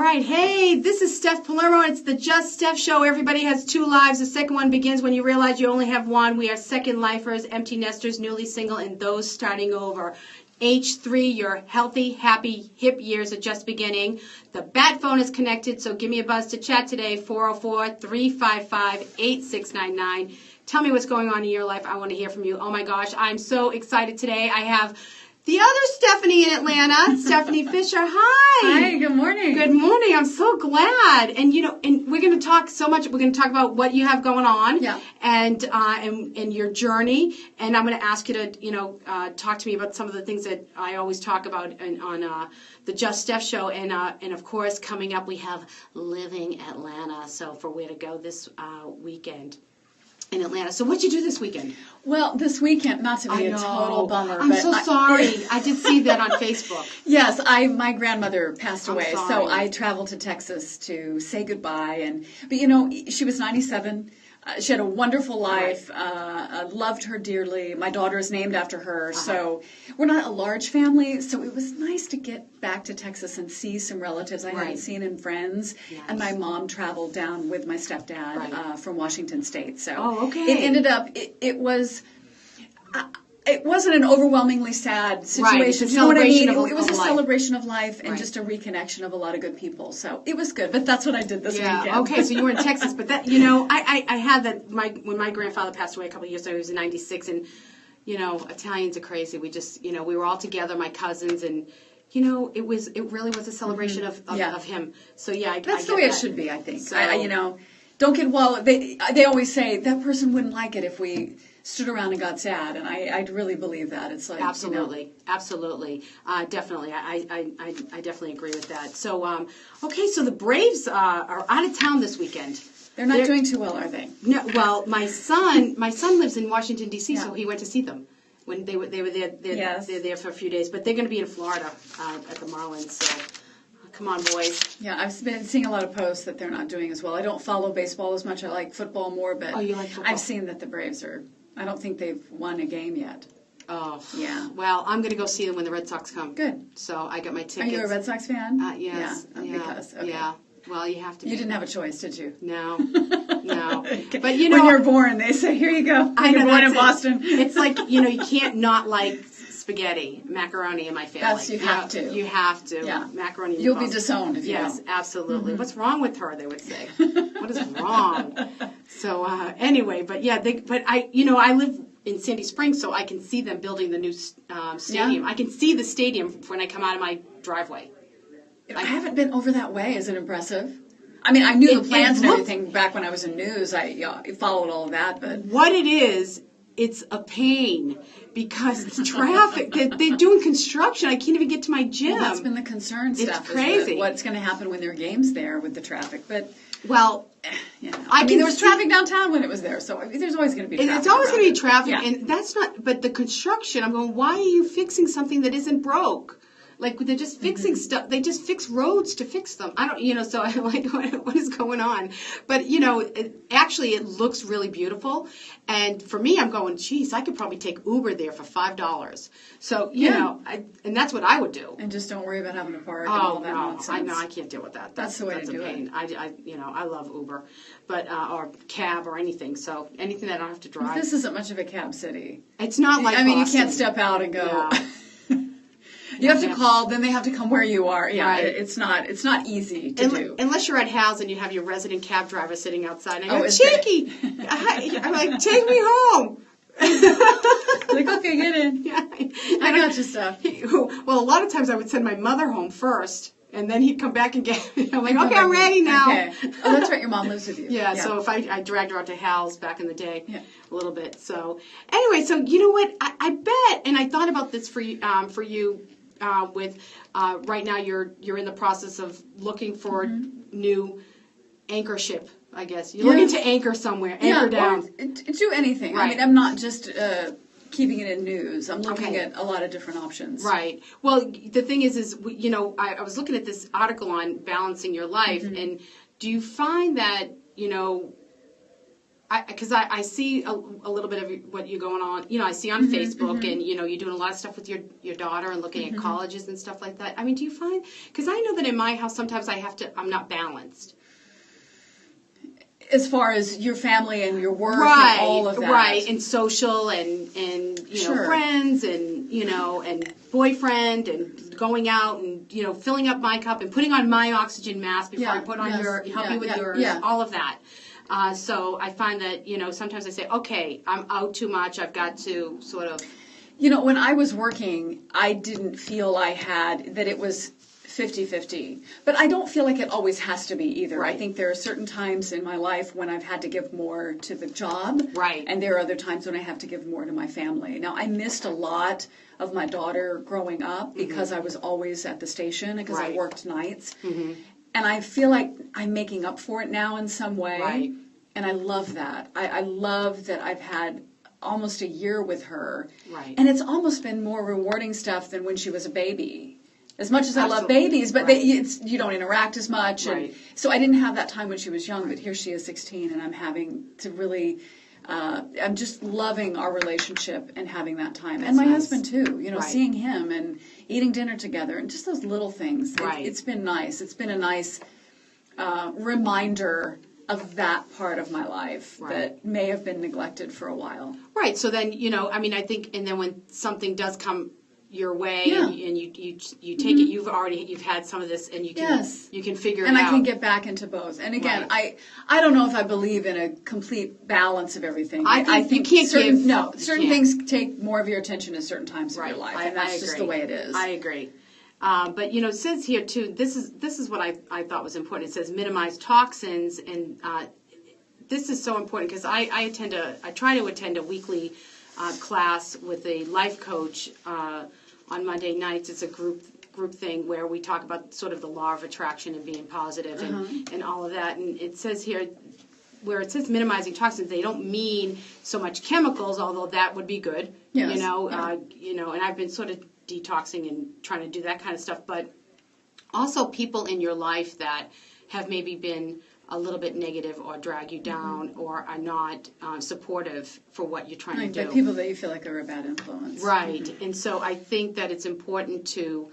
right, hey, this is Steph Palermo. It's the Just Steph Show. Everybody has two lives. The second one begins when you realize you only have one. We are second lifers, empty nesters, newly single, and those starting over. H3, your healthy, happy, hip years are just beginning. The bat phone is connected, so give me a buzz to chat today, 404-355-8699. Tell me what's going on in your life. I want to hear from you. Oh, my gosh, I'm so excited today. I have the other Stephany in Atlanta, Stephany Fisher. Hi. Hi, good morning. Good morning. I'm so glad. And, and we're going to talk so much. We're going to talk about what you have going on and your journey. And I'm going to ask you to, talk to me about some of the things that I always talk about on the Just Steph Show. And of course, coming up, we have Living Atlanta. So for where to go this weekend in Atlanta. So what'd you do this weekend? Well, this weekend, not to be a total bummer. I'm so sorry. I did see that on Facebook. Yes, my grandmother passed away, so I traveled to Texas to say goodbye. But she was 97. She had a wonderful life. Loved her dearly. My daughter is named after her. So we're not a large family, so it was nice to get back to Texas and see some relatives I hadn't seen and friends. Yes. And my mom traveled down with my stepdad from Washington State. So it ended up, it was... It wasn't an overwhelmingly sad situation. You know what I mean? It was a celebration of life and just a reconnection of a lot of good people. So it was good. But that's what I did this weekend. Okay, so you were in Texas. But that, I had that, when my grandfather passed away a couple of years ago, he was in 96. And, Italians are crazy. We just, we were all together, my cousins, and, it really was a celebration of him. So, that's the way it should be, I think. So, don't get, they always say that person wouldn't like it if we stood around and got sad, and I really believe that. It's like absolutely, definitely. I definitely agree with that. So, so the Braves are out of town this weekend. They're not doing too well, are they? No. Well, my son lives in Washington D.C., so he went to see them when they were there. They're there for a few days, but they're going to be in Florida at the Marlins. So. Come on, boys. Yeah, I've been seeing a lot of posts that they're not doing as well. I don't follow baseball as much. I like football more, but you like football? I've seen that the Braves I don't think they've won a game yet. Oh. Yeah. Well, I'm going to go see them when the Red Sox come. Good. So I got my tickets. Are you a Red Sox fan? Yes. Yeah. Because, okay. Yeah. Well, you have to be. You didn't have a choice, did you? No. No. Okay. But, when you're born, they say, here you go. I know, you're born in Boston. It's like, you can't not like spaghetti, macaroni in my family. Yes, you have to. You have to. Yeah. Macaroni. You'll be disowned if you don't. Yes, absolutely. Mm-hmm. What's wrong with her, they would say. What is wrong? So, anyway, but yeah, I live in Sandy Springs, so I can see them building the new stadium. Yeah. I can see the stadium when I come out of my driveway. I haven't been over that way. Is it impressive? I mean, I knew the plans and everything back when I was in news. I followed all of that, but what it is, it's a pain because it's traffic. They're doing construction. I can't even get to my gym. Well, that's been the concern stuff. It's crazy. What's going to happen when there are games there with the traffic? But I mean, there was traffic downtown when it was there, so there's always going to be traffic. It's always going to be traffic, and that's not. But the construction, I'm going. Why are you fixing something that isn't broke? Like they're just fixing stuff. They just fix roads to fix them. I don't, so I'm like, what is going on? But actually, it looks really beautiful. And for me, I'm going, geez, I could probably take Uber there for $5. So and that's what I would do. And just don't worry about having to park. And all that nonsense. I can't deal with that. That's the way to do it. I love Uber, but or cab or anything. So anything that I don't have to drive. Well, this isn't much of a cab city. It's not like Boston. You can't step out and go. Yeah. You have to call, then they have to come where you are. Yeah, right. It's not easy to do. Unless you're at Hal's and you have your resident cab driver sitting outside. And I go, Cheeky! I'm like, take me home. Like, okay, get in. Yeah, I got your stuff. Well, a lot of times I would send my mother home first, and then he'd come back and get me. I'm like, okay, I'm ready now. Okay. Oh, that's right, your mom lives with you. Yeah, so if I dragged her out to Hal's back in the day a little bit. So anyway, so you know what? I bet, and I thought about this for you, with right now you're in the process of looking for new anchorship, I guess. You're looking to anchor somewhere, anchor down. Or do anything. Right. I mean, I'm not just keeping it in news. I'm looking at a lot of different options. Right. Well, the thing is I was looking at this article on balancing your life, and do you find that, because I see a little bit of what you're going on. I see on Facebook, and you're doing a lot of stuff with your daughter and looking at colleges and stuff like that. I mean, do you find? Because I know that in my house sometimes I'm not balanced. As far as your family and your work and all of that. Right, and social and friends and and boyfriend and going out and filling up my cup and putting on my oxygen mask before I put on help you with yours, all of that. So I find that sometimes I say, okay, I'm out too much. I've got to sort of. When I was working, I didn't feel that it was 50-50. But I don't feel like it always has to be either. Right. I think there are certain times in my life when I've had to give more to the job. Right. And there are other times when I have to give more to my family. Now, I missed a lot of my daughter growing up because I was always at the station because I worked nights. And I feel like I'm making up for it now in some way. Right. And I love that. I love that I've had almost a year with her. Right. And it's almost been more rewarding stuff than when she was a baby. As much as I love babies, but you don't interact as much. And so I didn't have that time when she was young, but here she is 16, and I'm having to really, I'm just loving our relationship and having that time. And my husband too, seeing him and eating dinner together and just those little things. It's been nice. It's been a nice reminder of that part of my life that may have been neglected for a while. Right. So then, I think, and then when something does come your way and you take it, you've had some of this and you can figure it out. And I can get back into both. And again, I don't know if I believe in a complete balance of everything. I think you can't certain things take more of your attention at certain times of your life. And that's just the way it is. I agree. But it says here too, this is what I thought was important. It says minimize toxins, and this is so important because I try to attend a weekly class with a life coach on Monday nights. It's a group thing where we talk about sort of the law of attraction and being positive and all of that. And it says here, where it says minimizing toxins, they don't mean so much chemicals, although that would be good. Yes. And I've been sort of detoxing and trying to do that kind of stuff, but also people in your life that have maybe been a little bit negative or drag you down or are not supportive for what you're trying to do. Like people that you feel like are a bad influence. Right. And so I think that it's important to,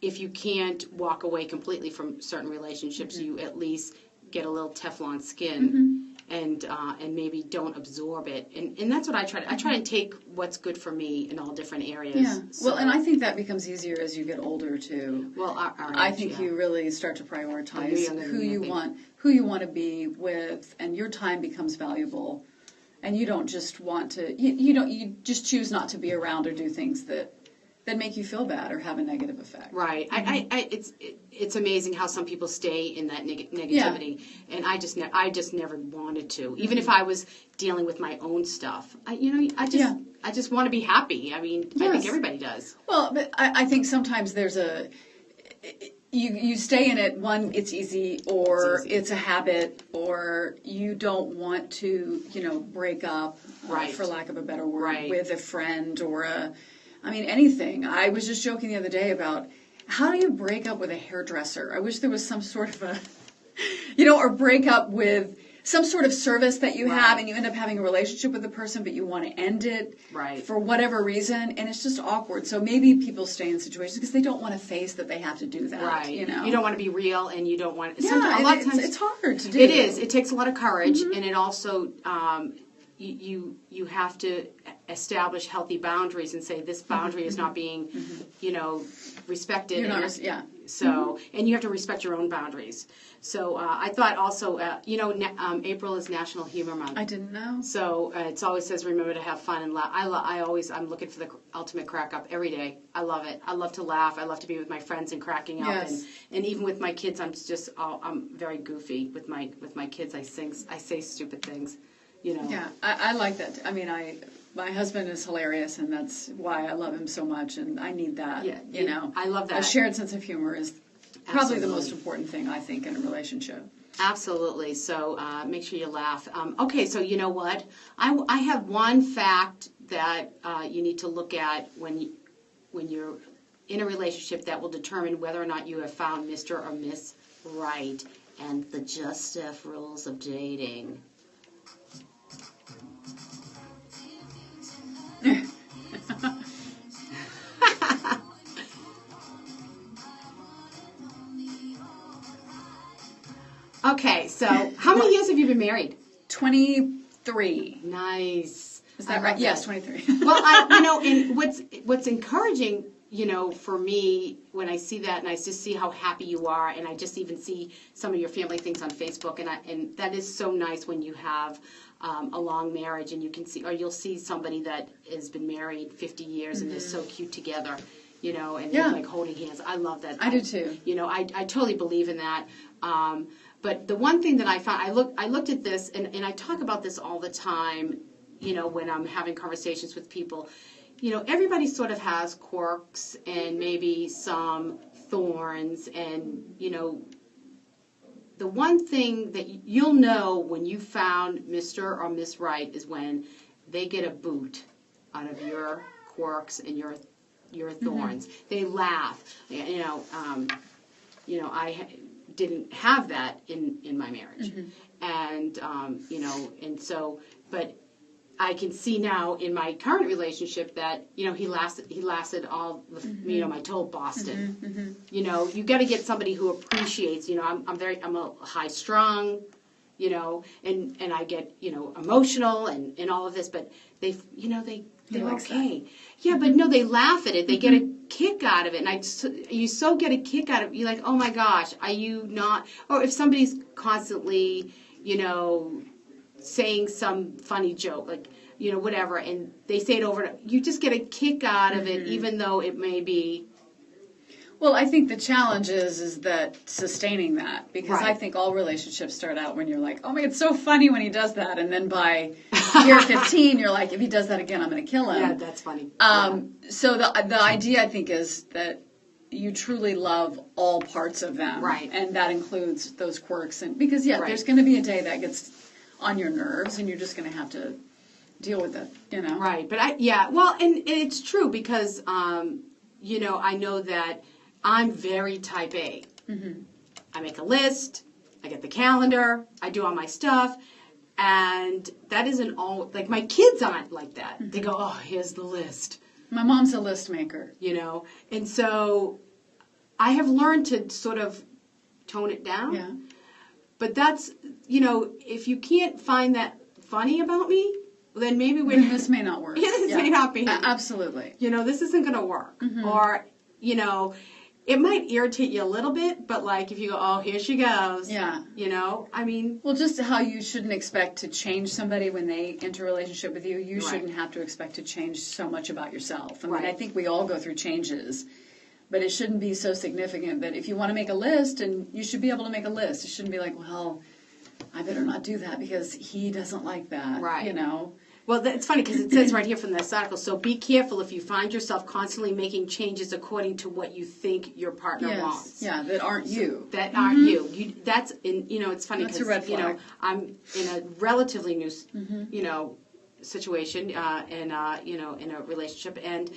if you can't walk away completely from certain relationships, you at least get a little Teflon skin and maybe don't absorb it. And that's what I try to. I try to take what's good for me in all different areas. Yeah. So, well, and I think that becomes easier as you get older too. Well, I think you really start to prioritize who you want to be with, and your time becomes valuable. And you don't just want to. You just choose not to be around or do things that make you feel bad or have a negative effect. Right. It's amazing how some people stay in that negativity, and I just never wanted to. Even if I was dealing with my own stuff, I just want to be happy. I mean, I think everybody does. Well, but I think sometimes there's you stay in it. One, it's easy, or it's a habit, or you don't want to, break up, for lack of a better word, with a friend or anything. I was just joking the other day about how do you break up with a hairdresser? I wish there was some sort of or break up with some sort of service that you have and you end up having a relationship with the person, but you want to end it for whatever reason, and it's just awkward. So maybe people stay in situations because they don't want to face that they have to do that. Right. You don't want to be real, and you don't want. Yeah, a lot of times it's hard to do. It is. It takes a lot of courage, and it also. You have to establish healthy boundaries and say this boundary is not being, respected. You're not, So, and you have to respect your own boundaries. So I thought also, April is National Humor Month. I didn't know. So it always says remember to have fun and laugh. I'm looking for the ultimate crack up every day. I love it. I love to laugh. I love to be with my friends and cracking up. Yes. And even with my kids, I'm very goofy with my kids. I say stupid things. Yeah, I like that. I mean, my husband is hilarious, and that's why I love him so much, and I need that. Yeah, I love that. A shared sense of humor is probably the most important thing, I think, in a relationship. Absolutely. So make sure you laugh. Okay, so you know what? I have one fact that you need to look at when you're in a relationship that will determine whether or not you have found Mr. or Miss Right, and the Just Steph rules of dating. Okay, so how many years have you been married? 23. Nice. Is that right? Yes, 23. Well, and what's encouraging, for me when I see that, and I just see how happy you are, and I just even see some of your family things on Facebook, and that is so nice when you have a long marriage, and you can see, or you'll see somebody that has been married 50 years and they're so cute together, and they're like holding hands. I love that. I do too. I totally believe in that. But the one thing that I found, I looked at this, and I talk about this all the time, when I'm having conversations with people. Everybody sort of has quirks and maybe some thorns, and, the one thing that you'll know when you found Mr. or Miss Right is when they get a boot out of your quirks and your thorns. They laugh. I didn't have that in my marriage, and and so, but I can see now in my current relationship that he lasted all the my total Boston. You got to get somebody who appreciates. I'm a high strung, and I get emotional and all of this, but they're okay. Yeah, but no, they laugh at it. They get a kick out of it, and you so get a kick out of it. You're like, oh my gosh, are you not? Or if somebody's constantly, saying some funny joke, like, whatever, and they say it over, you just get a kick out of it, even though it may be. Well, I think the challenge is that sustaining that, because I think all relationships start out when you're like, oh my God, it's so funny when he does that, and then by year 15, you're like, if he does that again, I'm going to kill him. Yeah, that's funny. So the idea, I think, is that you truly love all parts of them, right? And that includes those quirks, and because there's going to be a day that gets on your nerves, and you're just going to have to deal with it, Right, but and it's true because, I know that I'm very type A. I make a list, I get the calendar, I do all my stuff, and that isn't all, like my kids aren't like that. They go, oh, here's the list. My mom's a list maker. And so I have learned to sort of tone it down. Yeah. But that's, if you can't find that funny about me, then maybe this may not work. This may not be. Absolutely. This isn't going to work. Or, it might irritate you a little bit, but like if you go, oh, here she goes. Yeah. Well, just how you shouldn't expect to change somebody when they enter a relationship with you, you shouldn't have to expect to change so much about yourself. I think we all go through changes. But it shouldn't be so significant that if you want to make a list, and you should be able to make a list. It shouldn't be like, well, I better not do that because he doesn't like that. Right. Well, it's funny because it says right here from this article, so be careful if you find yourself constantly making changes according to what you think your partner wants. Yeah, that aren't you. That aren't you. That's, it's funny because, I'm in a relatively new, situation, and, in a relationship, and,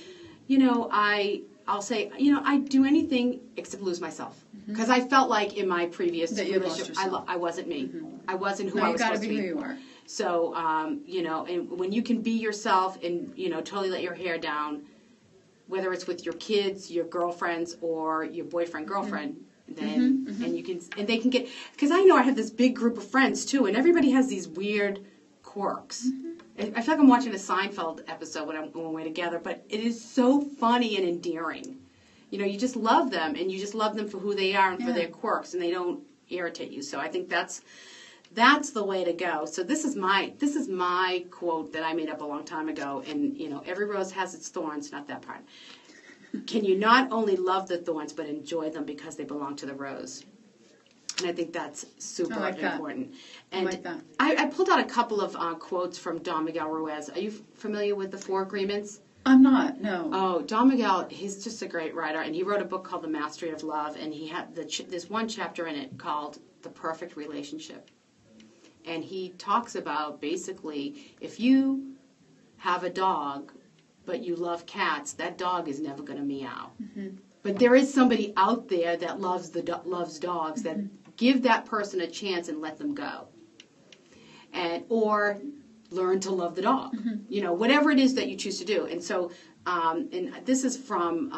I'll say, I'd do anything except lose myself. Because I felt like in my previous relationship, I wasn't me. I wasn't who I was supposed to be. You gotta be who you are. So, and when you can be yourself and, totally let your hair down, whether it's with your kids, your girlfriends, or your boyfriend, girlfriend, then, and you can, and they can get, because I know I have this big group of friends too, and everybody has these weird quirks. I feel like I'm watching a Seinfeld episode when we're together, but it is so funny and endearing. You just love them, and you just love them for who they are and for their quirks, and they don't irritate you. So I think that's the way to go. So this is my quote that I made up a long time ago, and every rose has its thorns, not that part. Can you not only love the thorns but enjoy them because they belong to the rose? And I think that's super important. And I like that. I pulled out a couple of quotes from Don Miguel Ruiz. Are you familiar with the 4 Agreements? I'm not, no. Oh, Don Miguel, he's just a great writer, and he wrote a book called The Mastery of Love, and he had there's one chapter in it called The Perfect Relationship. And he talks about basically if you have a dog but you love cats, that dog is never going to meow. But there is somebody out there that loves dogs that give that person a chance and let them go. Or learn to love the dog. Whatever it is that you choose to do. And so, and this is from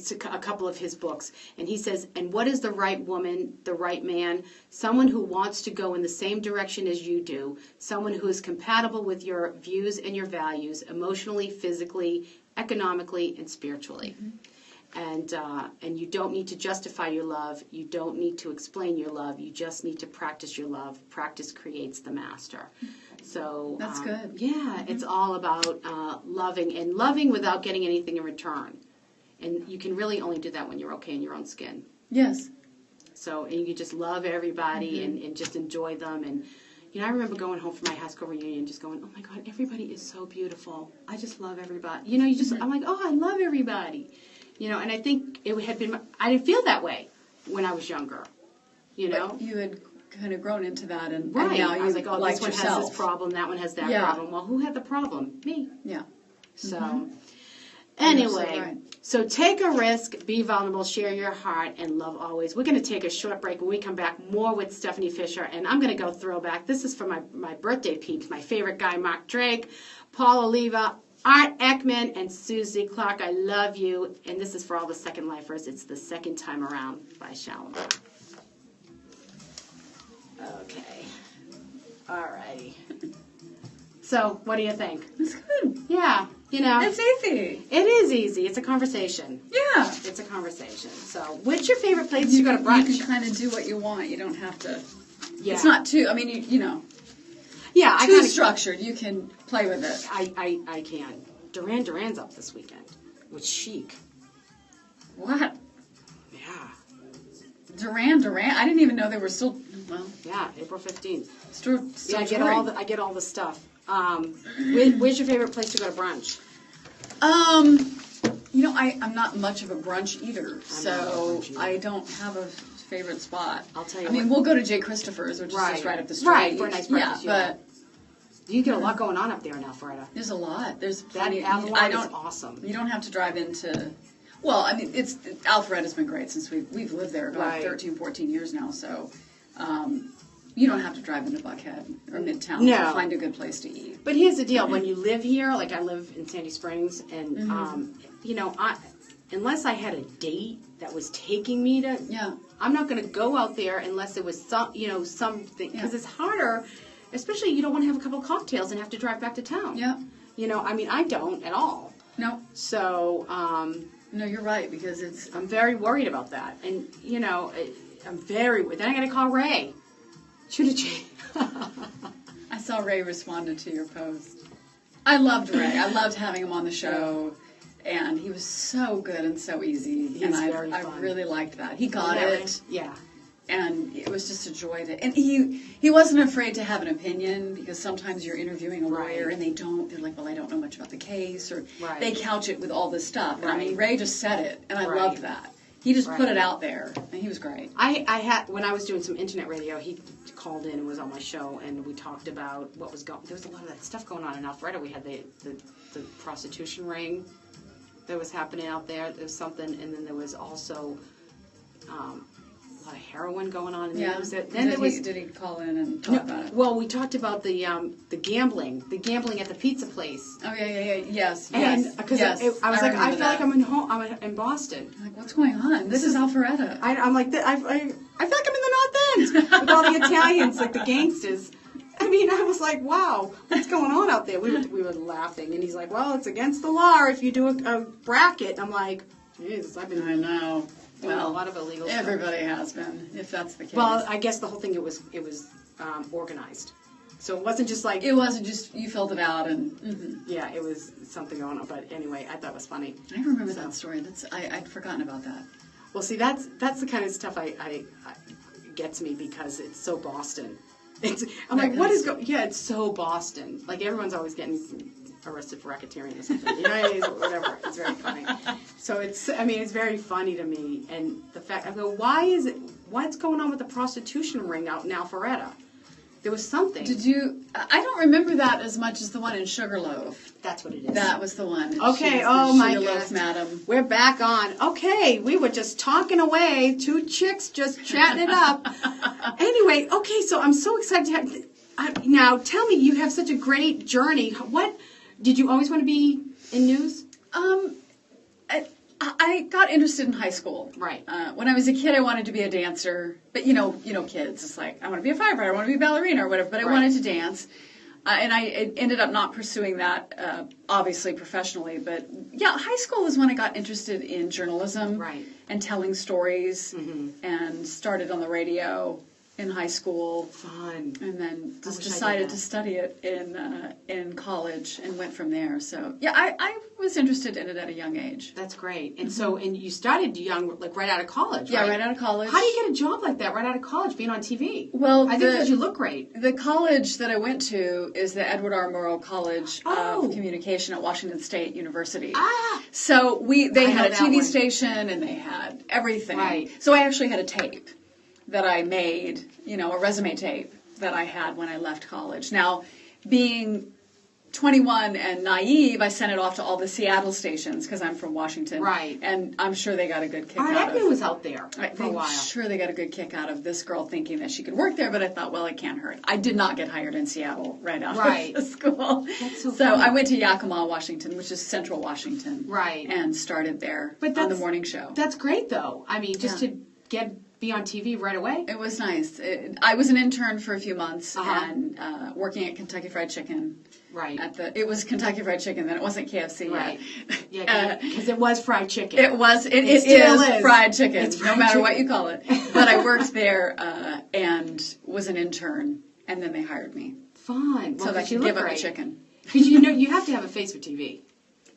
it's a couple of his books, and he says, and what is the right woman, the right man? Someone who wants to go in the same direction as you do, someone who is compatible with your views and your values, emotionally, physically, economically, and spiritually. And you don't need to justify your love. You don't need to explain your love. You just need to practice your love. Practice creates the master. So that's good. Yeah, it's all about loving, and loving without getting anything in return. And you can really only do that when you're okay in your own skin. Yes. So, and you can just love everybody and just enjoy them. And, I remember going home from my high school reunion just going, oh my God, everybody is so beautiful. I just love everybody. I'm like, oh, I love everybody. And I think it had been, I didn't feel that way when I was younger, But you had kind of grown into that, and right. And now you I was like, oh, this one yourself. has this problem, that one has that problem. Well, who had the problem? Me. Yeah. So, anyway, so right. So take a risk, be vulnerable, share your heart, and love always. We're going to take a short break. When we come back, more with Stephany Fisher, and I'm going to go throwback. This is for my birthday peeps, my favorite guy, Mark Drake, Paul Oliva, Art Ekman, and Susie Clark. I love you. And this is for all the second lifers. It's the second time around by Shalom. Okay. All righty. So, what do you think? It's good. Yeah. It's easy. It is easy. It's a conversation. Yeah. It's a conversation. So, what's your favorite place to go to brunch? You can kind of do what you want. You don't have to. Yeah. It's not too. I mean, Yeah, too structured. You can play with it. I can. Duran's up this weekend with Chic. What? Yeah. Duran. I didn't even know they were still. Well. Yeah, April 15th. Still yeah, I get all the stuff. Where's your favorite place to go to brunch? I'm not much of a brunch eater, so I don't have a favorite spot. I'll tell you. I mean, we'll go to J. Christopher's, which is just right up the street. Right, for a nice breakfast. Yeah, but you get a lot going on up there in Alpharetta. There's a lot. There's that plenty. Avalon is awesome. You don't have to drive into. Well, I mean, Alpharetta's been great since we've lived there about 13, 14 years now. So, you don't have to drive into Buckhead or Midtown to find a good place to eat. But here's the deal: when you live here, like I live in Sandy Springs, and unless I had a date that was taking me to, I'm not going to go out there unless it was something, because it's harder, especially you don't want to have a couple of cocktails and have to drive back to town. Yeah. I don't at all. No. So. No, you're right, because I'm very worried about that, and I'm very. Then I got to call Ray. I saw Ray responded to your post. I loved Ray. I loved having him on the show, and he was so good and so easy. He's very fun. I really liked that. He got it. Yeah. And it was just a joy to. And he wasn't afraid to have an opinion, because sometimes you're interviewing a lawyer and they're like, well, I don't know much about the case, or they couch it with all this stuff. And I mean, Ray just said it, and I loved that. He just put it out there, and he was great. I had, when I was doing some internet radio, he called in and was on my show, and we talked about what was going. There was a lot of that stuff going on in Alpharetta. We had the prostitution ring that was happening out there. There was something, and then there was also a lot of heroin going on. And did he call in and talk about it? Well, we talked about the gambling at the pizza place. Oh yeah, yes. And because I was like, I feel like I'm in Boston. I'm like, what's going on? This is Alpharetta. I'm like, I feel like I'm in the North End with all the Italians, like the gangsters. I mean, I was like, wow, what's going on out there? We were laughing, and he's like, well, it's against the law if you do a bracket. I'm like, jeez, I know. Well, a lot of illegal stuff. Everybody has been, if that's the case. Well, I guess the whole thing, it was organized. So it wasn't just like... It wasn't just you filled it out and... Yeah, it was something going on. But anyway, I thought it was funny. I remember that story. I'd forgotten about that. Well, see, that's the kind of stuff I gets me, because it's so Boston. I'm like, what is going... Yeah, it's so Boston. Like, everyone's always getting arrested for racketeering or something. Whatever. It's very funny. So it's very funny to me. And the fact, I go, what's going on with the prostitution ring out in Alpharetta? There was something. I don't remember that as much as the one in Sugarloaf. That's what it is. That was the one. Okay, oh my God. Sugarloaf Madam. We're back on. Okay, we were just talking away. Two chicks just chatting it up. Anyway, okay, so I'm so excited to have... now, tell me, you have such a great journey. Did you always want to be in news? I got interested in high school. Right. When I was a kid, I wanted to be a dancer. But you know, kids, it's like, I want to be a firefighter, I want to be a ballerina or whatever, but I wanted to dance. And I ended up not pursuing that, obviously, professionally. But yeah, high school was when I got interested in journalism and telling stories and started on the radio in high school. Fun. And then just decided to study it in college and went from there. So yeah, I was interested in it at a young age. That's great. And so, and you started young, like right out of college, right? Yeah, right out of college. How do you get a job like that right out of college, being on TV? Well, I think because you look great. The college that I went to is the Edward R. Murrow College of Communication at Washington State University. So they had a TV station and they had everything. Right. So I actually had a tape that I made, a resume tape that I had when I left college. Now, being 21 and naive, I sent it off to all the Seattle stations because I'm from Washington. Right. And I'm sure they got a good kick out of it. Agnew was out there for a while. I'm sure they got a good kick out of this girl thinking that she could work there, but I thought, well, it can't hurt. I did not get hired in Seattle right out of school. That's so funny. I went to Yakima, Washington, which is central Washington. Right. And started there on the morning show. That's great, though. I mean, just to be on TV right away. It was nice. I was an intern for a few months and working at Kentucky Fried Chicken. Right. It was Kentucky Fried Chicken then. It wasn't KFC right. yet. Yeah, because it was fried chicken. It was. It still is fried chicken, no matter what you call it. But I worked there and was an intern, and then they hired me. Fun. So that I could give up the chicken. Because you have to have a face for TV.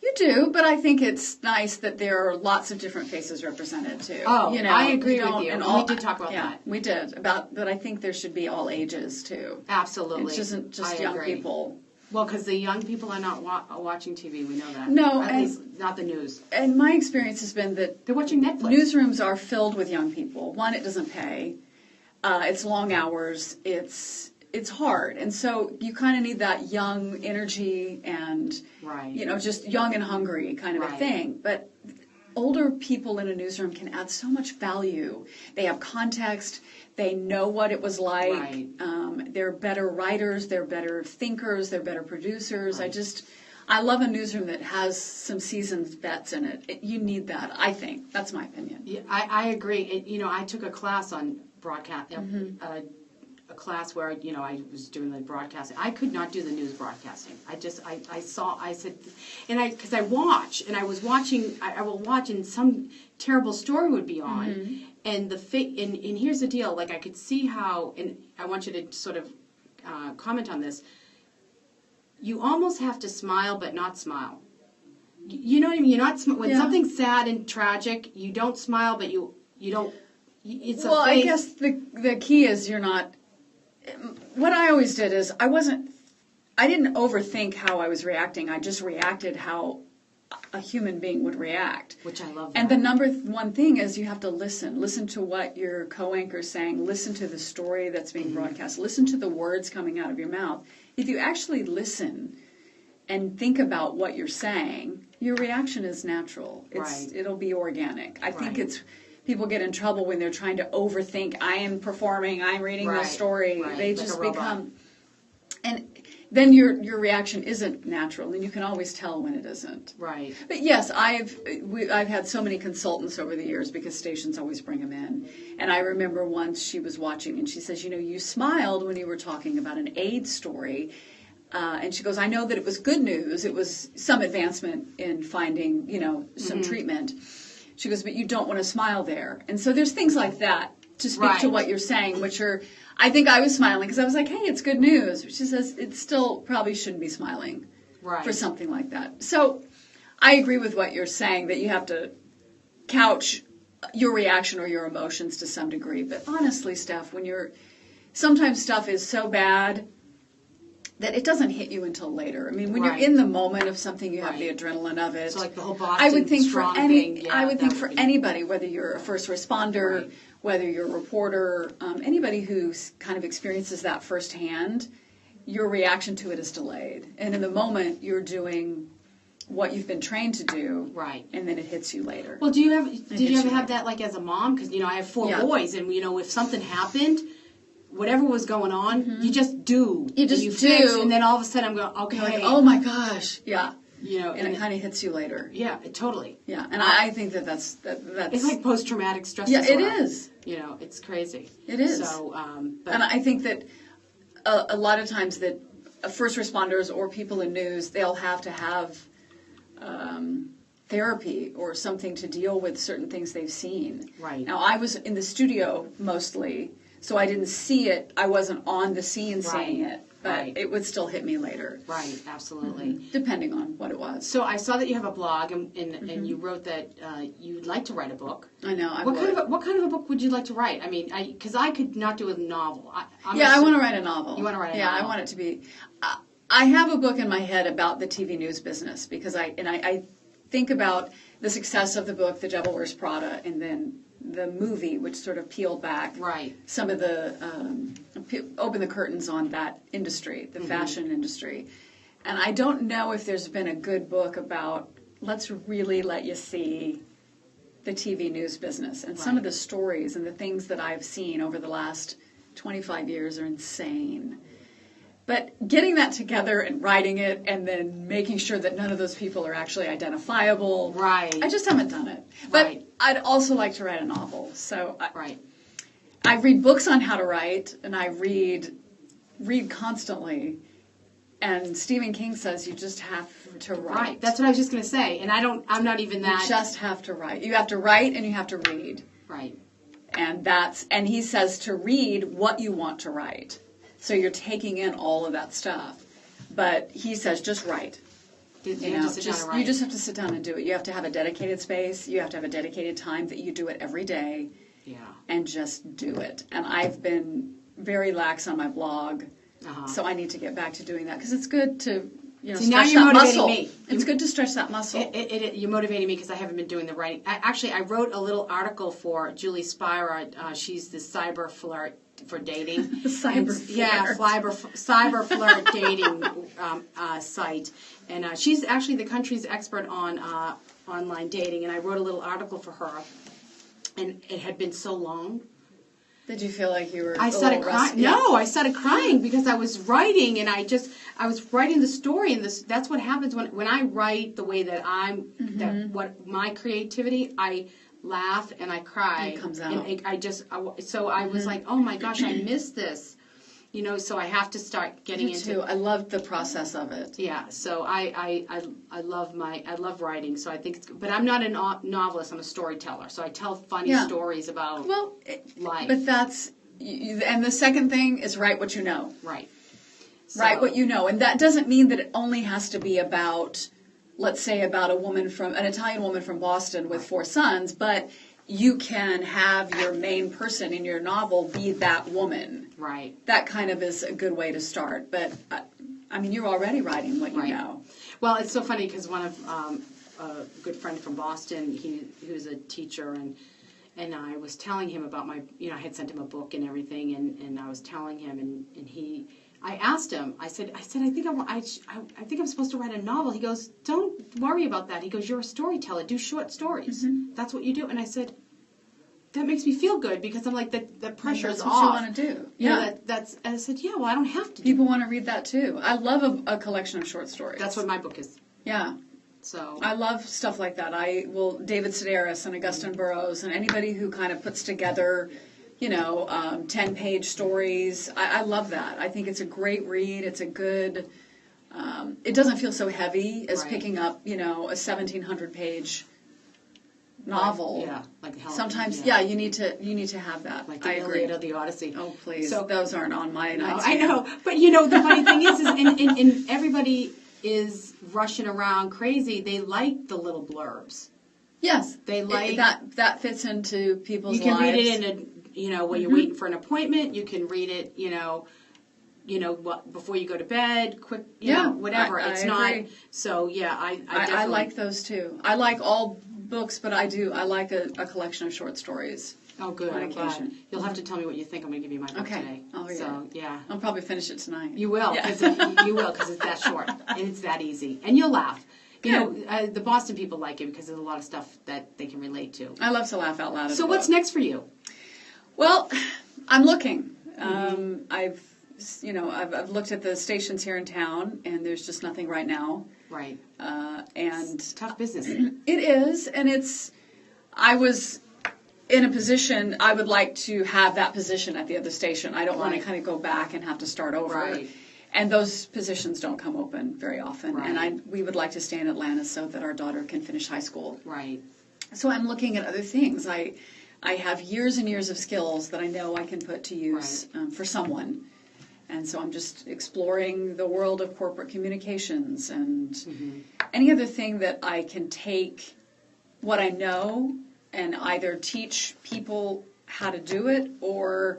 You do, but I think it's nice that there are lots of different faces represented too. Oh, I agree with you. And we did talk about that. Yeah, we did but I think there should be all ages too. Absolutely. It isn't just young people. Well, because the young people are not watching TV, we know that. No, at least not the news. And my experience has been that they're watching Netflix. Newsrooms are filled with young people. One, it doesn't pay. It's long hours. It's hard, and so you kind of need that young energy and just young and hungry kind of a thing. But older people in a newsroom can add so much value. They have context. They know what it was like. Right. They're better writers. They're better thinkers. They're better producers. Right. I love a newsroom that has some seasoned vets in it. You need that, I think. That's my opinion. Yeah, I agree. I took a class on broadcast. A class where I was doing the broadcasting. I could not do the news broadcasting. because I watch, and I was watching. I will watch, and some terrible story would be on, and and here's the deal. Like I could see how, and I want you to sort of comment on this. You almost have to smile, but not smile. You know what I mean? You're not when something's sad and tragic. You don't smile, but you don't. It's well, I guess the key is you're not. What I always did is I didn't overthink how I was reacting. I just reacted how a human being would react. Which I love. And the number one thing is you have to listen. Listen to what your co-anchor is saying. Listen to the story that's being broadcast. Listen to the words coming out of your mouth. If you actually listen and think about what you're saying, your reaction is natural. It'll be organic. I think people get in trouble when they're trying to overthink. I am performing. I'm reading the story. Right. They like just become, and then your reaction isn't natural, and you can always tell when it isn't. Right. But yes, I've had so many consultants over the years because stations always bring them in. And I remember once she was watching, and she says, you smiled when you were talking about an AIDS story. And she goes, I know that it was good news. It was some advancement in finding, some treatment. She goes, but you don't want to smile there. And so there's things like that to speak to what you're saying, which are, I think I was smiling because I was like, hey, it's good news. She says, it still probably shouldn't be smiling for something like that. So I agree with what you're saying, that you have to couch your reaction or your emotions to some degree. But honestly, Steph, sometimes stuff is so bad that it doesn't hit you until later. I mean, when you're in the moment of something, you have the adrenaline of it. So like the whole Boston I would think for anybody, whether you're a first responder, whether you're a reporter, anybody who kind of experiences that firsthand, your reaction to it is delayed. And in the moment, you're doing what you've been trained to do, and then it hits you later. Well, did you ever have that like as a mom? Because I have 4 boys, and if something happened, whatever was going on, you just do. You just do. Fix, and then all of a sudden I'm going, okay. Like, oh my gosh. Yeah. and it kind of hits you later. Yeah, totally. Yeah, and I think that's it's like post-traumatic stress disorder. It is. It's crazy. It is. So, and I think that a lot of times that first responders or people in news, they'll have to have therapy or something to deal with certain things they've seen. Right. Now, I was in the studio mostly, so I didn't see it. I wasn't on the scene seeing it, but it would still hit me later. Right, absolutely. Depending on what it was. So I saw that you have a blog, and you wrote that you'd like to write a book. I know. What kind of a book would you like to write? I mean, because I could not do a novel. I want to write a novel. You want to write a novel? Yeah, I want it to be. I have a book in my head about the TV news business because I think about the success of the book, The Devil Wears Prada, and then the movie, which sort of peeled back some of the, opened the curtains on that industry, the fashion industry. And I don't know if there's been a good book about, let's really let you see the TV news business. And some of the stories and the things that I've seen over the last 25 years are insane. But getting that together and writing it and then making sure that none of those people are actually identifiable. Right. I just haven't done it. But I'd also like to write a novel. So I read books on how to write, and I read constantly. And Stephen King says you just have to write. Right. That's what I was just going to say. And I'm not even that. You just have to write. You have to write and you have to read. Right. And he says to read what you want to write. So you're taking in all of that stuff. But he says just write. You just have to sit down and do it. You have to have a dedicated space. You have to have a dedicated time that you do it every day. Yeah. And just do it. And I've been very lax on my blog. So I need to get back to doing that because it's good to stretch now you're that motivating muscle. me. It's good to stretch that muscle. You're motivating me because I haven't been doing the writing. I wrote a little article for Julie Spira. She's the cyber flirt for dating. cyber flirt dating site. And she's actually the country's expert on online dating. And I wrote a little article for her. And it had been so long. Did you feel like you were I started crying. No, I started crying because I was writing and I was writing the story, and that's what happens when I write the way that what my creativity, I laugh and I cry. It comes out. And I was like, oh my gosh, I missed this. So I have to start getting into. I loved the process of it. Yeah, so I love writing. So I think, but I'm not a novelist. I'm a storyteller. So I tell funny stories about life. But that's and the second thing is write what you know. Right. Write what you know, and that doesn't mean that it only has to be about, let's say, about an Italian woman from Boston with 4 sons, but you can have your main person in your novel be that woman. Right. That kind of is a good way to start. But, you're already writing what you know. Well, it's so funny because one of a good friend from Boston, he was a teacher, and I was telling him about my, I had sent him a book and everything, and I was telling him, and I asked him, I said, I think I'm supposed to write a novel. He goes, don't worry about that. He goes, you're a storyteller. Do short stories. Mm-hmm. That's what you do. And I said, that makes me feel good because I'm like, the pressure's off. That's what you want to do. Yeah. And I said, yeah, well, I don't have to. People want to read that too. I love a collection of short stories. That's what my book is. Yeah. So I love stuff like that. David Sedaris and Augustin Burroughs and anybody who kind of puts together 10-page stories. I love that. I think it's a great read. It's a good, it doesn't feel so heavy as picking up, a 1,700-page novel. Right. Yeah, like Helen. Sometimes, you need to have that. Like the Iliad or the Odyssey. Oh, please. So those aren't on my nightstand. I know. But, the funny thing is and everybody is rushing around crazy. They like the little blurbs. Yes. They like. That fits into people's lives. You can read it in when you're waiting for an appointment. You can read it, before you go to bed, quick, whatever. It's not. Agree. So I definitely. I like those too. I like all books, but I like a collection of short stories. Oh, good. I'm glad. You'll have to tell me what you think. I'm going to give you my book today. Oh, yeah. So, yeah. I'll probably finish it tonight. You will. You will, because it's that short. And it's that easy. And you'll laugh. The Boston people like it because there's a lot of stuff that they can relate to. I love to laugh out loud. So what's next for you? Well, I'm looking. I've I've looked at the stations here in town, and there's just nothing right now. Right. And it's tough business. It is, and I was in a position, I would like to have that position at the other station. I don't want to kind of go back and have to start over. Right. And those positions don't come open very often. Right. And we would like to stay in Atlanta so that our daughter can finish high school. Right. So I'm looking at other things. I have years and years of skills that I know I can put to use for someone. And so I'm just exploring the world of corporate communications and any other thing that I can take what I know and either teach people how to do it or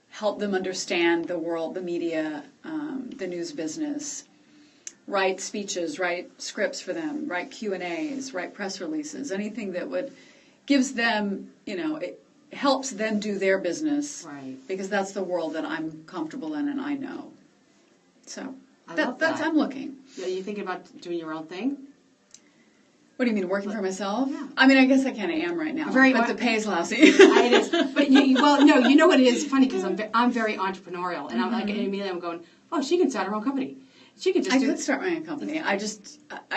help them understand the world, the media, the news business, write speeches, write scripts for them, write Q&As, write press releases, anything that gives them, it helps them do their business. Right. Because that's the world that I'm comfortable in and I know. So that's I'm looking. Are you thinking about doing your own thing? What do you mean, working for myself? Yeah. I mean, I guess I kind of am right now, but the pay's lousy. It is. But no, you know what it is funny because I'm very entrepreneurial, and I'm like, and immediately I'm going, oh, she can start her own company. She could just. I could start my own company. I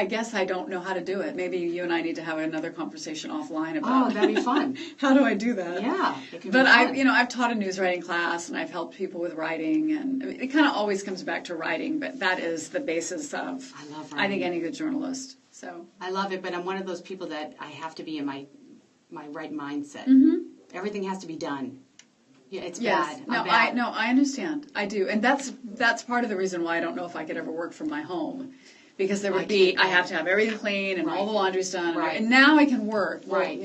guess I don't know how to do it. Maybe you and I need to have another conversation offline about. Oh, that'd be fun. How do I do that? Yeah, it could but be fun. I've taught a news writing class and I've helped people with writing, and I mean, it kind of always comes back to writing. But that is the basis of. I love writing. I think any good journalist. So I love it, but I'm one of those people that I have to be in my right mindset. Everything has to be done. Yeah, it's bad. No, I understand. I do, and that's part of the reason why I don't know if I could ever work from my home, because I have to have everything clean and all the laundry's done, and now I can work. Right.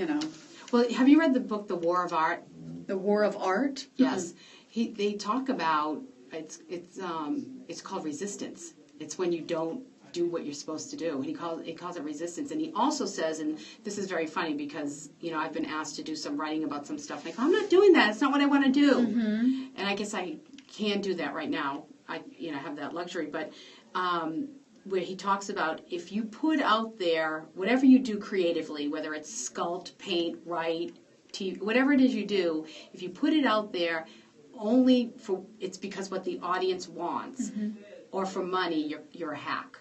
Well, have you read the book The War of Art? The War of Art? Yes. They talk about it's called resistance. It's when you don't do what you're supposed to do. And he calls it resistance. And he also says, and this is very funny because, I've been asked to do some writing about some stuff. Like, I'm not doing that. It's not what I want to do. And I guess I can do that right now. I have that luxury. But where he talks about if you put out there whatever you do creatively, whether it's sculpt, paint, write, TV, whatever it is you do, if you put it out there only it's because what the audience wants or for money, you're a hack.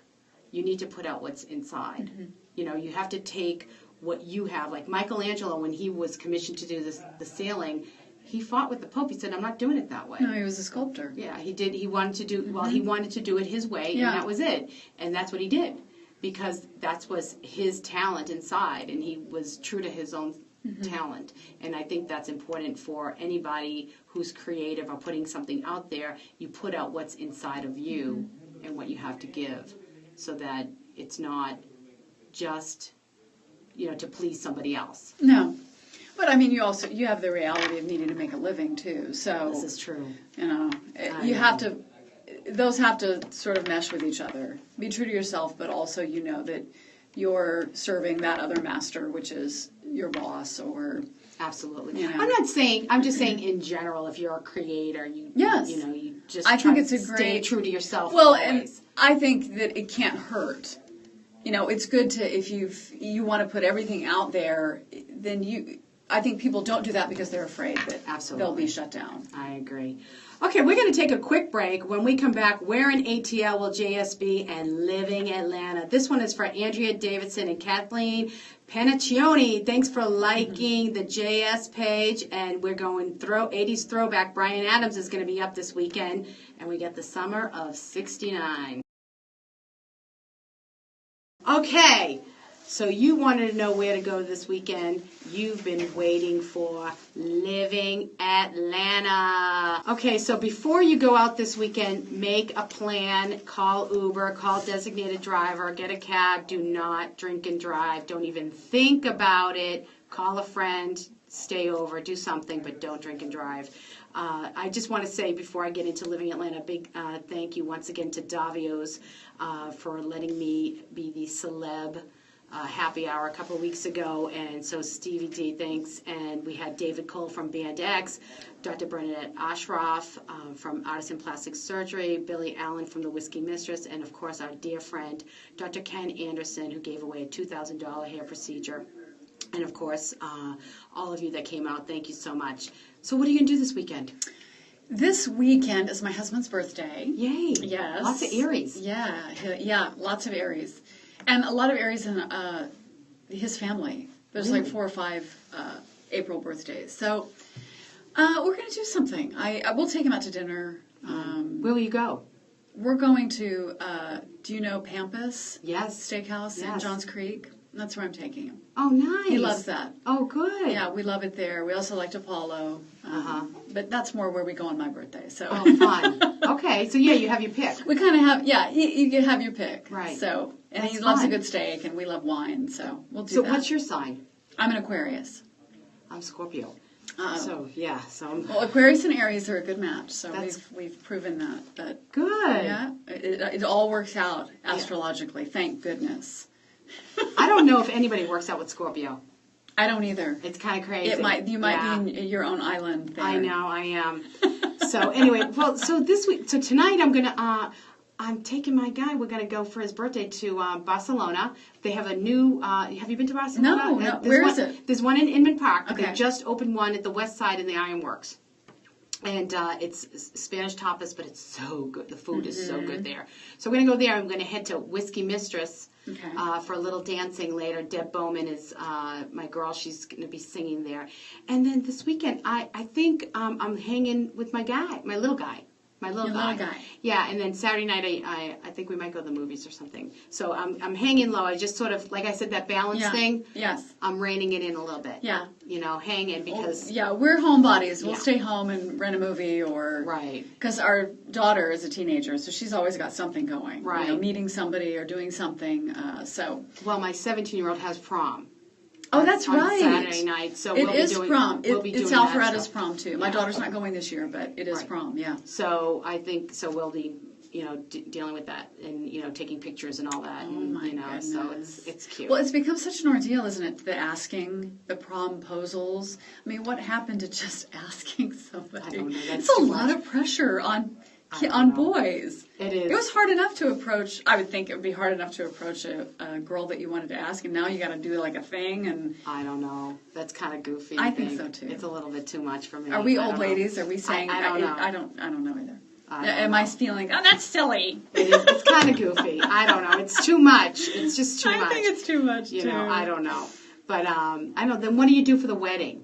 You need to put out what's inside. You have to take what you have. Like Michelangelo, when he was commissioned to do the sailing, he fought with the Pope. He said, "I'm not doing it that way." No, he was a sculptor. Yeah, he did. He wanted to do he wanted to do it his way, and that was it. And that's what he did because that was his talent inside, and he was true to his own talent. And I think that's important for anybody who's creative or putting something out there. You put out what's inside of you and what you have to give, so that it's not just, to please somebody else. No. But I mean, you have the reality of needing to make a living too. So this is true. Those have to sort of mesh with each other. Be true to yourself, but also that you're serving that other master, which is your boss or. Absolutely. I'm just saying in general, if you're a creator, you just stay true to yourself. Well, always. And I think that it can't hurt. It's good to, if you want to put everything out there, then I think people don't do that because they're afraid that they'll be shut down. I agree. Okay, we're going to take a quick break. When we come back, where in ATL will JS be and living Atlanta? This one is for Andrea Davidson and Kathleen Paniccioni. Thanks for liking the JS page. And we're going 80s throwback. Bryan Adams is going to be up this weekend. And we get the summer of '69. Okay. So you wanted to know where to go this weekend. You've been waiting for Living Atlanta. Okay, so before you go out this weekend, make a plan. Call Uber, call designated driver, get a cab. Do not drink and drive. Don't even think about it. Call a friend, stay over, do something, but don't drink and drive. I just want to say before I get into Living Atlanta, a big thank you once again to Davio's for letting me be the celeb happy hour a couple of weeks ago, and so Stevie D, thanks. And we had David Cole from Band X, Dr. Bernadette Ashraf from Artisan Plastic Surgery, Billy Allen from The Whiskey Mistress, and of course our dear friend Dr. Ken Anderson, who gave away a $2,000 hair procedure. And of course, all of you that came out, thank you so much. So what are you going to do this weekend? This weekend is my husband's birthday. Yay. Yes. Lots of Aries. Yeah, lots of Aries. And a lot of Aries in his family. There's like 4 or 5 April birthdays. So we're going to do something. I will take him out to dinner. Where will you go? We're going to, do you know Pampas? Yes. Steakhouse in Johns Creek? That's where I'm taking him. Oh, nice. He loves that. Oh, good. Yeah, we love it there. We also like Apollo. But that's more where we go on my birthday. So. Oh, fun. Okay, so yeah, you have your pick. We kind of have, you can have your pick. Right. So, and That's he loves a fun. good steak, and we love wine, so we'll do So that. what's your sign? I'm an Aquarius. I'm Scorpio. So Well, Aquarius and Aries are a good match. So That's- we've proven that. But good. yeah, it all works out astrologically. Thank goodness. I don't know if anybody works out with Scorpio. I don't either. It's kind of crazy. You might be in your own island there. I know, I am. So anyway, so tonight I'm taking my guy. We're gonna go for his birthday to Barcelona. They have a new. Have you been to Barcelona? No. Where is it? There's one in Inman Park. But Okay. They just opened one at the west side in the Ironworks. And it's Spanish tapas, but it's so good. The food is so good there. So we're going to go there. I'm going to head to Whiskey Mistress for a little dancing later. Deb Bowman is my girl. She's going to be singing there. And then this weekend, I think I'm hanging with my guy, my little guy. Little guy. Yeah, and then Saturday night, I think we might go to the movies or something. So I'm hanging low. I just sort of, like I said, that balance thing. Yes. I'm reining it in a little bit. Yeah. Hanging because... we're homebodies. We'll stay home and rent a movie or... Right. Because our daughter is a teenager, so she's always got something going. Right. Meeting somebody or doing something, so... Well, my 17-year-old has prom. Oh, that's on right. Saturday night, so It we'll is be doing prom. We'll be It's doing that Alpharetta's stuff. prom, too. My daughter's not going this year, but it is prom, yeah. So I think we'll be dealing with that and taking pictures and all that. Oh my goodness. So goodness. it's cute. Well, it's become such an ordeal, isn't it? The asking, the promposals. I mean, what happened to just asking somebody? I don't know. That's It's a too lot much. of pressure on know. boys. It is. It was hard enough to approach. I would think it would be hard enough to approach a girl that you wanted to ask, and now you got to do like a thing. And I don't know. That's kind of goofy. I think so too. It's a little bit too much for me. Are we I old don't know. ladies? Are we saying? I don't know. I don't know either. I don't Am know. I feeling? Oh, that's silly. It's kind of goofy. I don't know. It's too much. It's just too much. I think it's too much. You know, I don't know. But I know. Then what do you do for the wedding?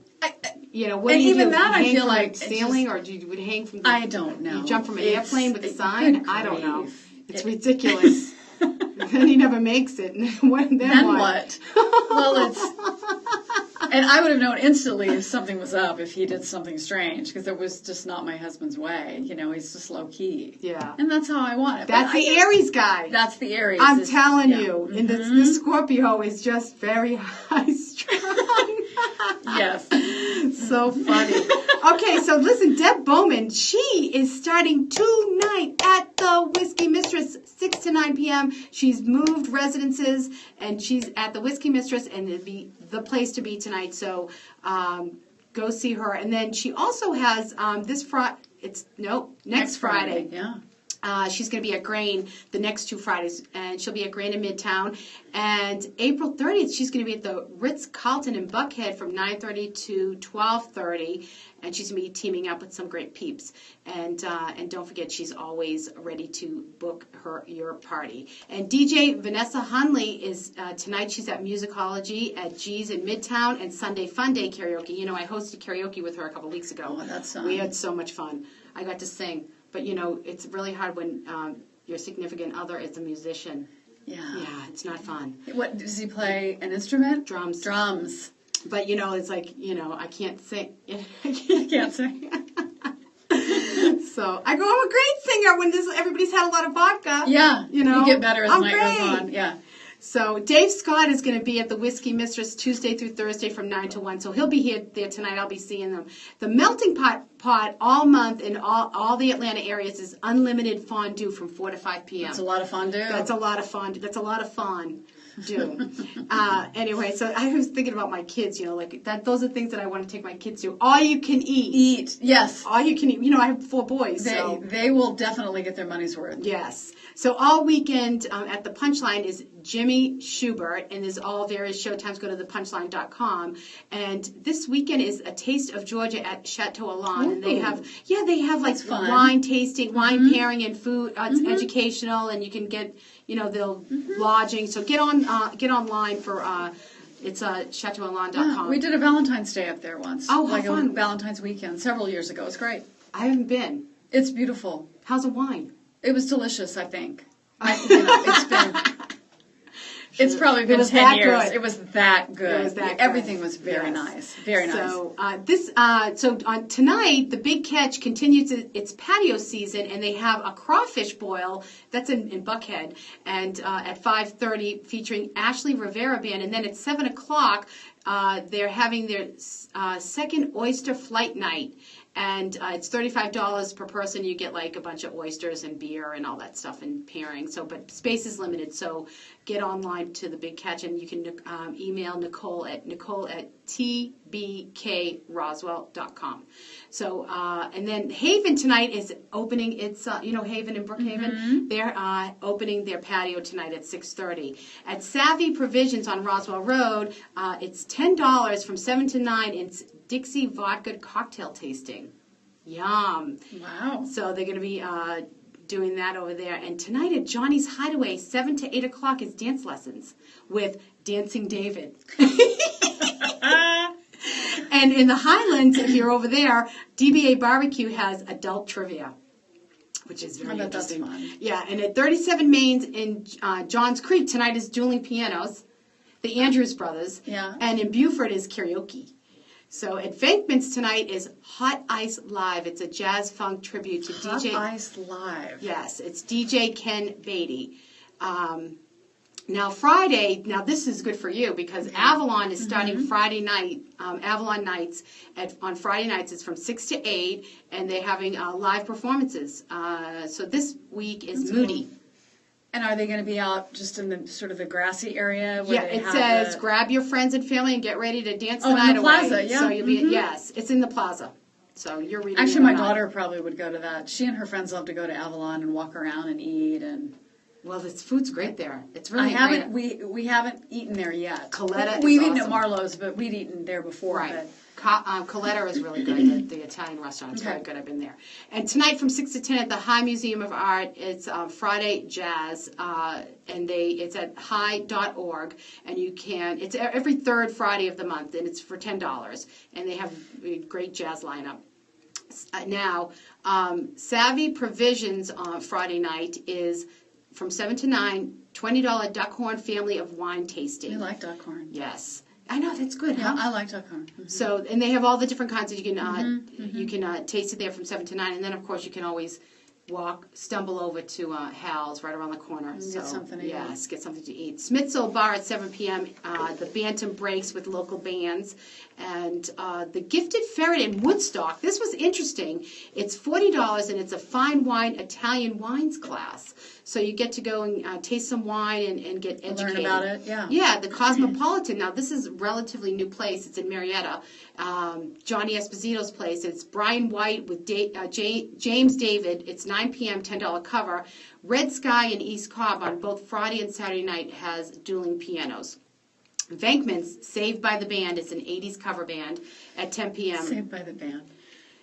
What and do you even do? that, You I hang feel from like the it's ceiling, just- or do you would hang from? I don't know. You jump from an It's- airplane with a good sign? I don't know. grief. It's ridiculous. Then he never makes it. Then what? Well, and I would have known instantly if something was up, if he did something strange, because it was just not my husband's way. He's just low key. Yeah. And that's how I want it. That's the Aries guy. That's the Aries. I'm telling you, Mm-hmm. and the Scorpio is just very high strung. Yes. So funny. Okay, so listen, Deb Bowman, she is starting tonight at the Whiskey Mistress, 6 to 9 p.m. She's moved residences, and she's at the Whiskey Mistress, and it'd be the place to be tonight. So go see her. And then she also has next Friday. Yeah. She's going to be at Grain the next 2 Fridays, and she'll be at Grain in Midtown. And April 30th, she's going to be at the Ritz-Carlton in Buckhead from 9:30 to 12:30, and she's going to be teaming up with some great peeps. And don't forget, she's always ready to book your party. And DJ Vanessa Hunley is tonight. She's at Musicology at G's in Midtown, and Sunday Fun Day karaoke. I hosted karaoke with her a couple weeks ago. Oh, that's fun. We had so much fun. I got to sing. But, it's really hard when your significant other is a musician. Yeah. Yeah, it's not fun. What, does he play an instrument? Drums. Drums. But, it's like, I can't sing. You can't sing. So I go, I'm a great singer when everybody's had a lot of vodka. Yeah. You get better as the night great. goes on. Yeah. So Dave Scott is going to be at the Whiskey Mistress Tuesday through Thursday from 9 to 1. So he'll be there tonight. I'll be seeing them. The Melting Pot all month in all the Atlanta areas is unlimited fondue from 4 to 5 p.m. That's a lot of fondue. That's a lot of fondue. That's a lot of fondue. Anyway, so I was thinking about my kids, like that. Those are things that I want to take my kids to. All you can eat. Yes. All you can eat. I have 4 boys. They will definitely get their money's worth. Yes. So all weekend at the Punchline is Jimmy Schubert, and there's all various showtimes. Go to thepunchline.com. And this weekend is a Taste of Georgia at Chateau Alon, and they have like wine tasting, wine pairing, and food. It's educational, and you can get they'll lodging. So get online for. It's chateaualon.com. We did a Valentine's Day up there once. Oh, how fun. A Valentine's weekend several years ago. It was great. I haven't been. It's beautiful. How's the wine? It was delicious, I think. It's probably been 10 years. Good. It was that good. It was that Everything good. was very nice. Very nice. So on tonight, the Big Catch continues its patio season, and they have a crawfish boil that's in Buckhead, and at 5:30 featuring Ashley Rivera Band, and then at 7:00 they're having their second oyster flight night. And it's $35 per person. You get like a bunch of oysters and beer and all that stuff and pairing. But space is limited. So get online to the Big Catch, and you can email Nicole at tbkroswell.com. So and then Haven tonight is opening its Haven in Brookhaven. They're opening their patio tonight at 6:30. At Savvy Provisions on Roswell Road, it's $10 from 7 to 9. It's Dixie vodka cocktail tasting. Yum. Wow. So they're going to be doing that over there. And tonight at Johnny's Hideaway, 7 to 8 o'clock is dance lessons with Dancing David. And in the Highlands, if you're over there, DBA Barbecue has adult trivia, which is very interesting. That's fun. Yeah, and at 37 Mains in Johns Creek, tonight is Dueling Pianos, the Andrews Brothers. Yeah. And in Buford is karaoke. So at Venkman's tonight is Hot Ice Live. It's a jazz funk tribute to DJ. Hot Ice Live. Yes, it's DJ Ken Beatty. Now Friday, this is good for you because Avalon is starting Friday night. Avalon Nights on Friday nights is from 6 to 8, and they're having live performances. So this week is That's Moody. Cool. And are they going to be out just in the sort of the grassy area? It says grab your friends and family and get ready to dance the night away. in the plaza, yeah. So you'll be yes, it's in the plaza. So you're reading. Actually, my daughter probably would go to that. She and her friends love to go to Avalon and walk around and eat and. Well, this food's great there. It's really great. We haven't eaten there yet. Coletta We've is eaten awesome. at Marlowe's, but we'd eaten there before. Right. But Coletta is really good, the Italian restaurant. It's very good. I've been there. And tonight from 6 to 10 at the High Museum of Art, it's Friday Jazz, and it's at high.org, and it's every third Friday of the month, and it's for $10, and they have a great jazz lineup. Now, Savvy Provisions on Friday night is from 7 to 9, $20 Duckhorn Family of Wine Tasting. You like Duckhorn. Yes. I know, that's good, Yeah, huh? I like Duckhorn. So, and they have all the different kinds that you can taste it there from 7 to 9, and then of course you can always stumble over to Hal's right around the corner. Get something to eat. Yes, get something to eat. Smith's Old Bar at 7 p.m. The Bantam Breaks with local bands, and the Gifted Ferret in Woodstock. This was interesting. It's $40, and it's a fine wine Italian wines class. So you get to go and taste some wine and get educated. Learn about it, yeah. Yeah, the Cosmopolitan. Now, this is a relatively new place. It's in Marietta. Johnny Esposito's place. It's Brian White with James David. It's 9 p.m., $10 cover. Red Sky in East Cobb on both Friday and Saturday night has dueling pianos. Venkman's Saved by the Band. It's an 80s cover band at 10 p.m. Saved by the Band.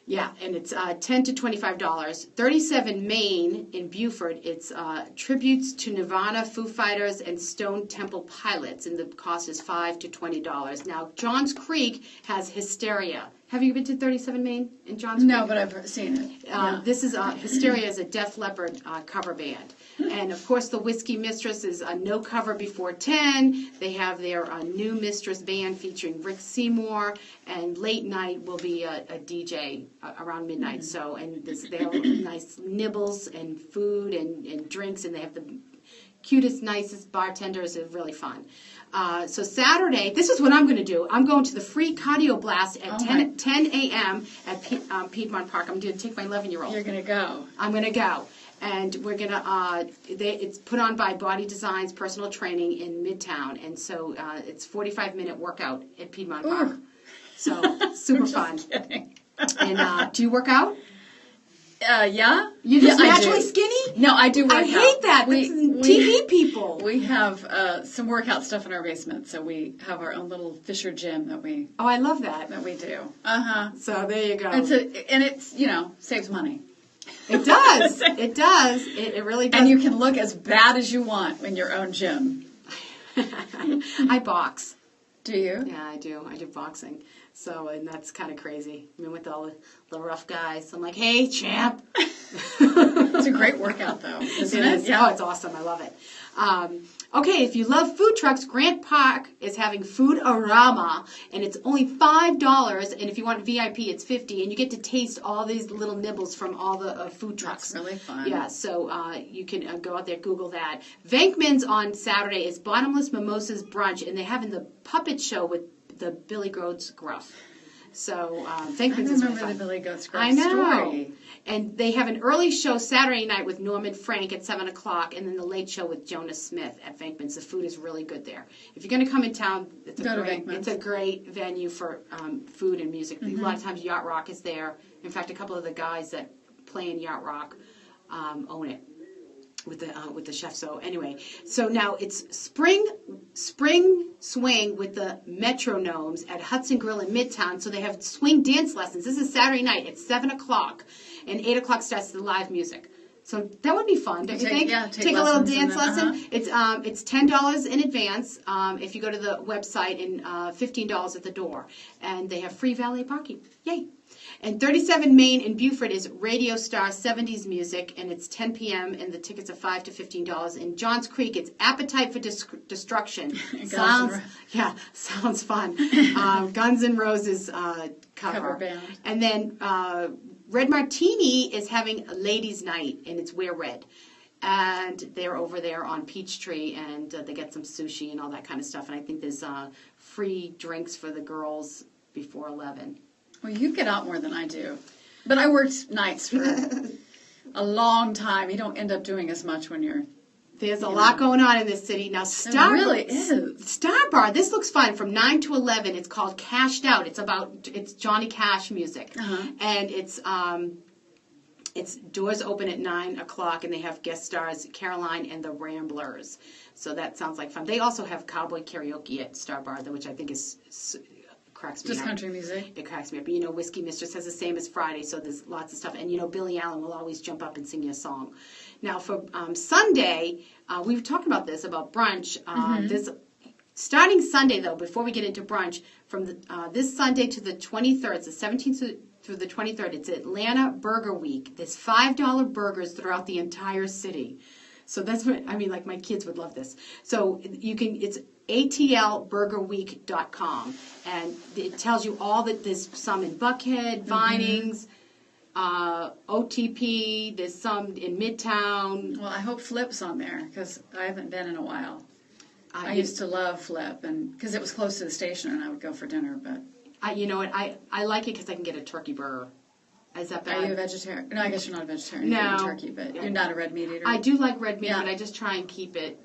Yeah, and it's $10 to $25. 37 Main in Buford, it's tributes to Nirvana, Foo Fighters, and Stone Temple Pilots, and the cost is $5 to $20. Now, Johns Creek has Hysteria. Have you been to 37 Main in Johns Creek? No, but I've seen it. This is Hysteria is a Def Leppard cover band. And, of course, the Whiskey Mistress is No Cover Before 10. They have their new Mistress band featuring Rick Seymour. And late night will be a DJ around midnight. So, and they have nice nibbles and food and drinks. And they have the cutest, nicest bartenders. It's really fun. So Saturday, this is what I'm going to do. I'm going to the free cardio blast at 10 a.m. at Piedmont Park. I'm going to take my 11-year-old. You're going to go. I'm going to go. And we're going to, it's put on by Body Designs Personal Training in Midtown. And so it's 45-minute workout at Piedmont Park. So super fun. Kidding. And do you work out? Yeah. You just I naturally do. skinny? No, I do work I out. hate that. That's TV people. We have some workout stuff in our basement, so we have our own little Fisher gym that we Oh, I love that. we do. So there you go. It's saves money. It does. It does. It really does. And you can look as bad as you want in your own gym. I box. Do you? Yeah, I do. I do boxing. So, and that's kind of crazy. I mean, with all the rough guys. I'm like, hey, champ. It's a great workout, though, isn't it? Yeah. Oh, it's awesome. I love it. Okay, if you love food trucks, Grant Park is having Food-A-Rama, and it's only $5. And if you want VIP, it's $50, and you get to taste all these little nibbles from all the food trucks. That's really fun. Yeah, so you can go out there, Google that. Venkman's on Saturday is Bottomless Mimosas Brunch, and they're having the puppet show with the Billy Goat's Gruff. So Venkman's is really I remember fun. the Billy Goat's Gruff I know. story. And they have an early show Saturday night with Norman Frank at 7 o'clock, and then the late show with Jonas Smith at Venkman's. The food is really good there. If you're going to come in town, it's a great venue for food and music. A lot of times Yacht Rock is there. In fact, a couple of the guys that play in Yacht Rock own it with the chef. So anyway, so now it's spring swing with the Metronomes at Hudson Grill in Midtown. So they have swing dance lessons. This is Saturday night at 7 o'clock, and 8 o'clock starts the live music. So that would be fun, don't you think? Yeah, take a little dance lesson. It's $10 in advance if you go to the website, and $15 at the door. And they have free valet parking. Yay! And 37 Main in Beaufort is Radio Star 70s Music, and it's 10 p.m., and the tickets are $5 to $15. In Johns Creek, it's Appetite for Destruction. Sounds fun. Guns N' Roses cover band. And then Red Martini is having a ladies' night, and it's Wear Red. And they're over there on Peachtree, and they get some sushi and all that kind of stuff. And I think there's free drinks for the girls before 11. Well, you get out more than I do. But I worked nights for a long time. You don't end up doing as much when you're... There's a lot going on in this city. Now, It really is. Star Bar, this looks fun. From 9 to 11, it's called Cashed Out. It's Johnny Cash music. And it's doors open at 9 o'clock, and they have guest stars Caroline and the Ramblers. So that sounds like fun. They also have cowboy karaoke at Star Bar, which I think cracks me up. Just country music? It cracks me up. But, Whiskey Mistress has the same as Friday, so there's lots of stuff. And, Billy Allen will always jump up and sing you a song. Now, for Sunday, we were talking about this, about brunch. Starting Sunday, though, before we get into brunch, from this Sunday to the 23rd, it's the 17th through the 23rd, it's Atlanta Burger Week. There's $5 burgers throughout the entire city. So that's what, like my kids would love this. So it's atlburgerweek.com, and it tells you all that there's some in Buckhead, Vinings, OTP, there's some in Midtown. Well, I hope Flip's on there, because I haven't been in a while. I used to love Flip, and because it was close to the station, and I would go for dinner, but... you know what, I like it because I can get a turkey burger. Is that bad? Are you a vegetarian? No, I guess you're not a vegetarian. No. You eat turkey, but you're not a red meat eater. I do like red meat, but I just try and keep it.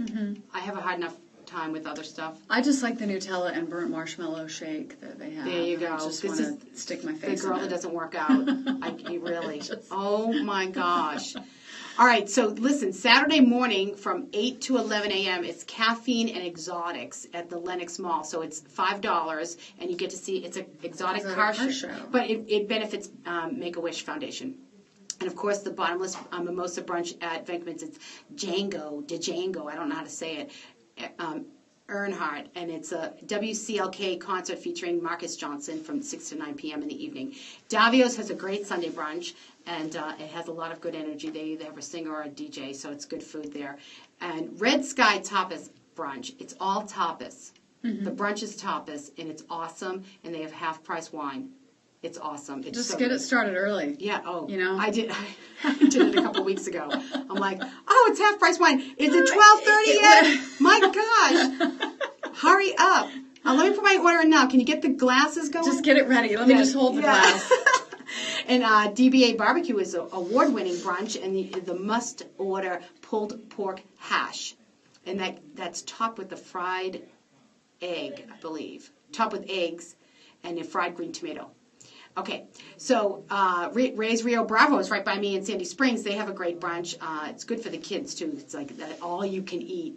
I have a hard enough time with other stuff. I just like the Nutella and burnt marshmallow shake that they have. There you go. I just want to stick my face the girl in that it. doesn't work out. Really. Oh my gosh. All right, so listen, Saturday morning from 8 to 11 a.m., it's Caffeine and Exotics at the Lenox Mall. So it's $5, and you get to see, it's an exotic car show. But it benefits Make-A-Wish Foundation. And, of course, the Bottomless Mimosa Brunch at Venkman's, it's Django, I don't know how to say it, Earnhardt, and it's a WCLK concert featuring Marcus Johnson from 6 to 9 p.m. in the evening. Davio's has a great Sunday brunch, and it has a lot of good energy. They either have a singer or a DJ, so it's good food there. And Red Sky Tapas Brunch, it's all tapas. The brunch is tapas, and it's awesome, and they have half-price wine. It's awesome. It's just so get good. it started early. Yeah. Oh, I did it a couple weeks ago. I'm like, it's half price wine. Is it 12:30 yet? My gosh! Hurry up! Let me put my order in now. Can you get the glasses going? Just get it ready. Let me just hold the glass. And DBA Barbecue is an award-winning brunch, and the must-order pulled pork hash, and that's topped with the fried egg, I believe, topped with eggs and a fried green tomato. Okay, so Ray's Rio Bravo is right by me in Sandy Springs. They have a great brunch. It's good for the kids, too. It's like that all you can eat.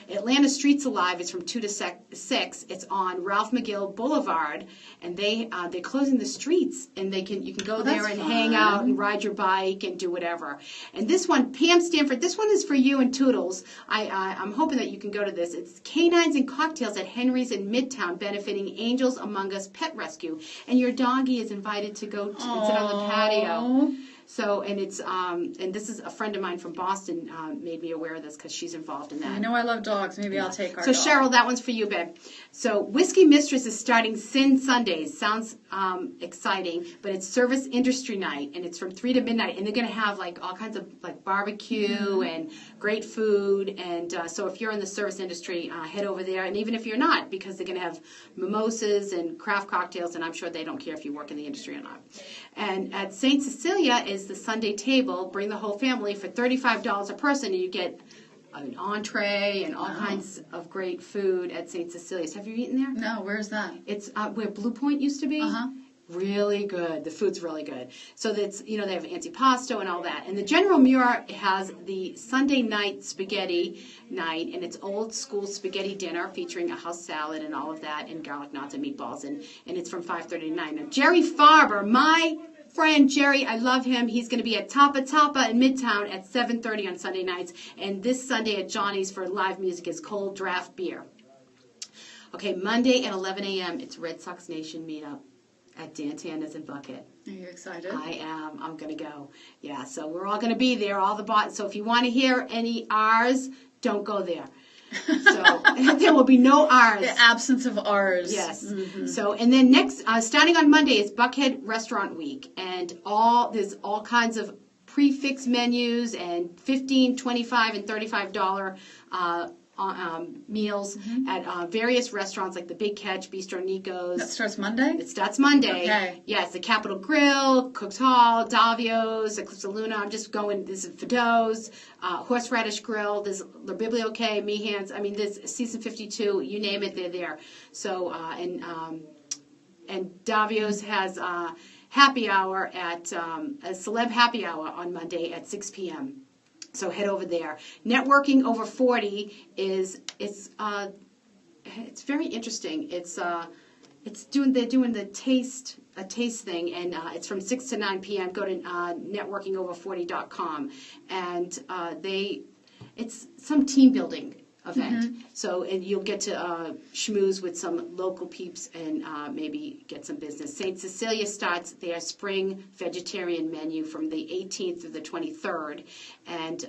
Atlanta Streets Alive is from 2 to 6. It's on Ralph McGill Boulevard, and they're closing the streets, and you can go there and hang out and ride your bike and do whatever. And this one, Pam Stanford, this one is for you and Toodles. I'm hoping that you can go to this. It's Canines and Cocktails at Henry's in Midtown, benefiting Angels Among Us Pet Rescue, and your doggy is invited to go. Sit on the patio. So, and it's and this is a friend of mine from Boston made me aware of this because she's involved in that. I know I love dogs. Maybe I'll take our So dog. Cheryl, that one's for you, babe. So Whiskey Mistress is starting Sin Sundays. Sounds exciting, but it's service industry night, and it's from 3 to midnight, and they're going to have like all kinds of like barbecue and great food, and so if you're in the service industry, head over there, and even if you're not, because they're going to have mimosas and craft cocktails, and I'm sure they don't care if you work in the industry or not. And at St. Cecilia is the Sunday table. Bring the whole family for $35 a person, and you get an entree and all kinds of great food at St. Cecilia's. Have you eaten there? No, where's that? It's where Blue Point used to be. Really good. The food's really good. So that's, they have antipasto and all that. And the General Muir has the Sunday night spaghetti night, and it's old school spaghetti dinner featuring a house salad and all of that, and garlic knots and meatballs, and it's from 5:30 to 9. Now, Jerry Farber, my friend Jerry, I love him. He's going to be at Tapa Tapa in Midtown at 7:30 on Sunday nights, and this Sunday at Johnny's for live music is cold draft beer. Okay, Monday at 11 a.m. it's Red Sox Nation meetup at Dan Tanner's in Buckhead. Are you excited? I am. I'm going to go. Yeah, so we're all going to be there, all the bots. So if you want to hear any R's, don't go there. So there will be no R's. The absence of R's. Yes. So, and then next, starting on Monday, is Buckhead Restaurant Week, and there's all kinds of prefix menus and $15, $25, and $35 meals at various restaurants like the Big Catch, Bistro Nico's. That starts Monday? It starts Monday. Okay. Yes, the Capitol Grill, Cook's Hall, Davio's, Eclipse Luna. I'm just going, this is Fido's, Horseradish Grill, there's La Biblioque, Meehan's. I mean, there's Season 52, you name it, they're there. So, and Davio's has happy hour at, a celeb happy hour on Monday at 6 p.m. So head over there. Networking over 40 it's very interesting. They're doing the taste thing, and it's from 6 to 9 p.m. Go to networkingover40.com, and it's some team building event. So and you'll get to schmooze with some local peeps and maybe get some business. St. Cecilia starts their spring vegetarian menu from the 18th through the 23rd, and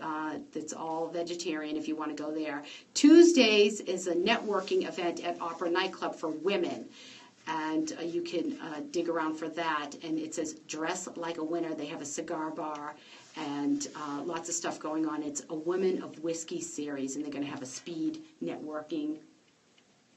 it's all vegetarian if you want to go there. Tuesdays is a networking event at Opera Nightclub for women, and you can dig around for that. And it says dress like a winner. They have a cigar bar and lots of stuff going on. It's a Women of Whiskey series, and they're going to have a speed networking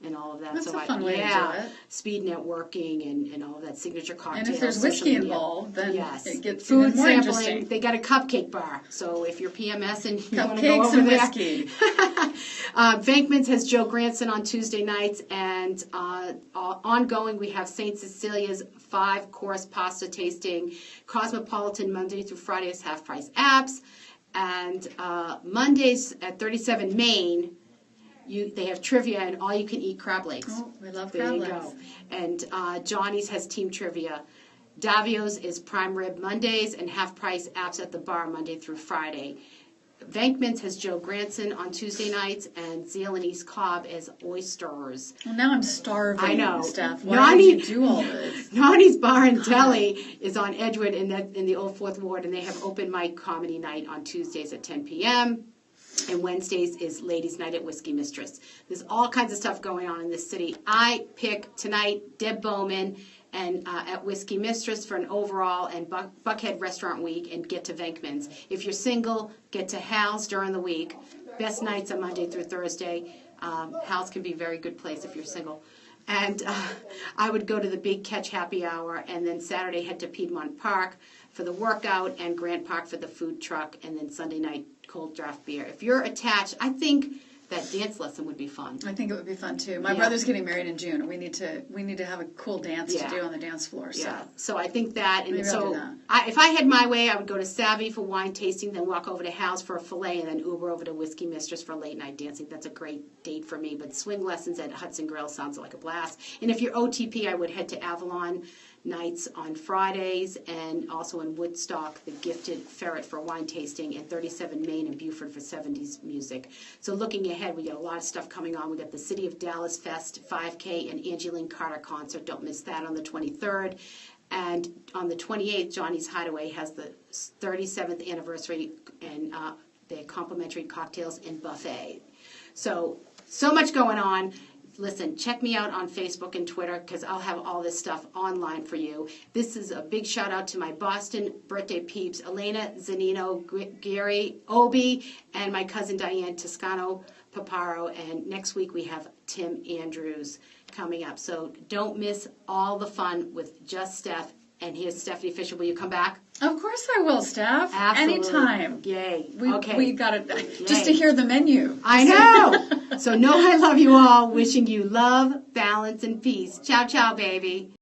and all of that. That's a fun way to do it. Speed networking and all of that, signature cocktails. And if there's whiskey involved, then it gets food even more sampling. interesting. They got a cupcake bar, so if you're PMS and you want to go Cupcakes over and there. whiskey. Vankman's has Joe Granson on Tuesday nights, and ongoing we have St. Cecilia's 5-course pasta tasting. Cosmopolitan Monday through Friday is half-price apps, and Mondays at 37 Main, they have trivia and all-you-can-eat crab legs. Oh, we love there crab you legs. go. And Johnny's has team trivia. Davio's is prime rib Mondays and half-price apps at the bar Monday through Friday. Vankman's has Joe Granson on Tuesday nights, and Zeal and East Cobb as oysters. Well, now I'm starving, I know. Steph. Why did you do all this? Nani's Bar and Deli is on Edgewood in the Old Fourth Ward, and they have open mic comedy night on Tuesdays at 10 p.m. And Wednesdays is Ladies' Night at Whiskey Mistress. There's all kinds of stuff going on in this city. I pick tonight Deb Bowman and at Whiskey Mistress for an overall, and Buckhead Restaurant Week, and get to Vankman's. If you're single, get to Hal's during the week. Best nights are Monday through Thursday. Hal's can be a very good place if you're single. And I would go to the Big Catch Happy Hour, and then Saturday head to Piedmont Park for the workout, and Grant Park for the food truck, and then Sunday night cold draft beer. If you're attached, I think that dance lesson would be fun. I think it would be fun too. My brother's getting married in June, and we need to have a cool dance to do on the dance floor. So. Yeah. So I think that, and maybe I'll do that. If I had my way, I would go to Savvy for wine tasting, then walk over to Hal's for a fillet, and then Uber over to Whiskey Mistress for late night dancing. That's a great date for me. But swing lessons at Hudson Grill sounds like a blast. And if you're OTP, I would head to Avalon nights on Fridays, and also in Woodstock, the Gifted Ferret for wine tasting, and 37 Main in Beaufort for 70s music. So looking ahead, we got a lot of stuff coming on. We got the City of Dallas Fest 5K and Angeline Carter concert. Don't miss that on the 23rd. And on the 28th, Johnny's Hideaway has the 37th anniversary and their complimentary cocktails and buffet. So much going on. Listen, check me out on Facebook and Twitter because I'll have all this stuff online for you. This is a big shout out to my Boston birthday peeps, Elena Zanino, Gary Obi, and my cousin Diane Toscano Paparo. And next week we have Tim Andrews coming up. So don't miss all the fun with Just Steph. And here's Stephany Fisher. Will you come back? Of course I will, Steph. Absolutely. Anytime. Yay. We got it. Just to hear the menu. I know. So know I love you all. Wishing you love, balance, and peace. Ciao, ciao, baby.